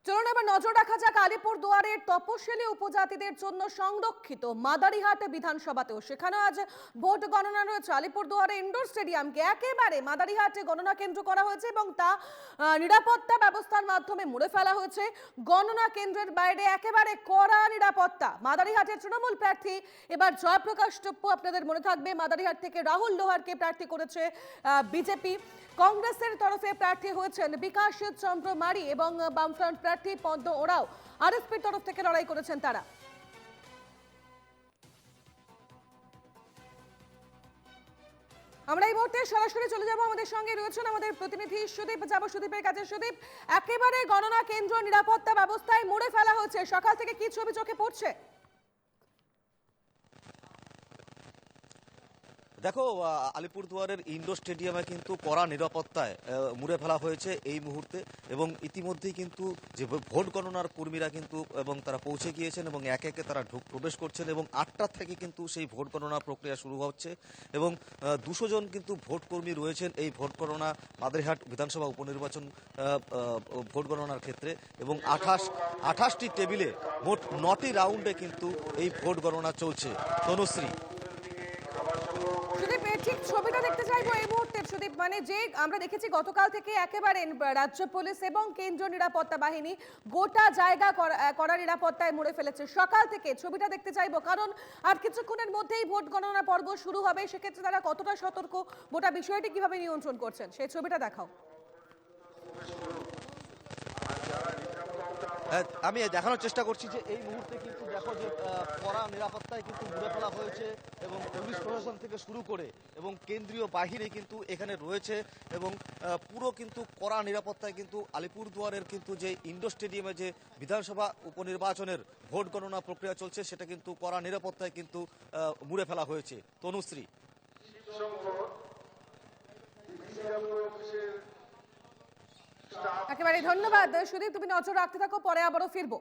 চলুন এবার নজর রাখা যাক আলিপুরদুয়ারের তপশিলি উপজাতিদের জন্য সংরক্ষিত মাদারিহাট বিধানসভাতেও। সেখানে আজ ভোট গণনা রয়েছে। আলিপুরদুয়ারে ইন্ডোর স্টেডিয়ামকে একেবারে মাদারিহাটে গণনা কেন্দ্র করা হয়েছে এবং তা নিরাপত্তা ব্যবস্থার মাধ্যমে মুড়ে ফেলা হয়েছে। গণনা কেন্দ্রের বাইরে একেবারে কড়া নিরাপত্তা। মাদারিহাটের তৃণমূল প্রার্থী এবার জয়প্রকাশ টপ্পু, আপনাদের মনে থাকবে মাদারিহাট থেকে রাহুল লোহারকে প্রার্থী করেছে বিজেপি। কংগ্রেসের তরফে প্রার্থী হয়েছেন বিকাশ চন্দ্র মারি এবং বামফ্রন্ট প্রার্থী পদ্ম ওরাও আরএসপির তরফ থেকে লড়াই করেছেন তারা। আমরা এই মুহূর্তে সরাসরি চলে যাব, আমাদের সঙ্গে রয়েছেন আমাদের প্রতিনিধি সুদীপ। যাব সুদীপের কাছে। সুদীপ, একেবারে গণনা কেন্দ্র নিরাপত্তা ব্যবস্থায় মুড়ে ফেলা হয়েছে, সকাল থেকে কি ছবি চোখে পড়ছে? দেখো, আলিপুরদুয়ারের ইন্ডোর স্টেডিয়ামে কিন্তু কড়া নিরাপত্তায় মুড়ে ফেলা হয়েছে এই মুহূর্তে, এবং ইতিমধ্যেই কিন্তু যে ভোট গণনার কর্মীরা কিন্তু এবং তারা পৌঁছে গিয়েছেন এবং একে একে তারা প্রবেশ করছেন এবং 8টা থেকে কিন্তু সেই ভোট গণনা প্রক্রিয়া শুরু হচ্ছে এবং 200 জন কিন্তু ভোট কর্মী রয়েছেন এই ভোট গণনা মাদারিহাট বিধানসভা উপনির্বাচন ভোট গণনার ক্ষেত্রে, এবং 28টি টেবিলে মোট 9টি রাউন্ডে কিন্তু এই ভোট গণনা চলছে। তনুশ্রী, ঠিক ছবিটা দেখতে চাইবো এই মুহূর্তে সুদীপ। মানে যে আমরা দেখেছি গতকাল থেকে একেবারে রাজ্য পুলিশ এবং কেন্দ্রীয় নিরাপত্তা বাহিনী গোটা জায়গা কড়া নিরাপত্তায় মুড়ে ফেলেছে। সকাল থেকে ছবিটা দেখতে চাইবো, কারণ আর কিছুক্ষণের মধ্যেই ভোট গণনা পর্ব শুরু হবে। সেক্ষেত্রে তারা কতটা সতর্ক, গোটা বিষয়টি কিভাবে নিয়ন্ত্রণ করছেন সেই ছবিটা দেখাও। আমি দেখানোর চেষ্টা করছি যে এই মুহূর্তে কিন্তু দেখো যে কড়া নিরাপত্তায় কিন্তু মুড়ে ফেলা হয়েছে এবং পুলিশ প্রশাসন থেকে শুরু করে এবং কেন্দ্রীয় বাহিনী কিন্তু এখানে রয়েছে এবং পুরো কিন্তু কড়া নিরাপত্তায় কিন্তু আলিপুরদুয়ারের কিন্তু যে ইন্ডোর স্টেডিয়ামে যে বিধানসভা উপনির্বাচনের ভোট গণনা প্রক্রিয়া চলছে সেটা কিন্তু কড়া নিরাপত্তায় কিন্তু মুড়ে ফেলা হয়েছে। তনুশ্রী, একেবারে ধন্যবাদ সুদীপ, তুমি নজর রাখতে থাকো, পরে আবারও ফিরবো।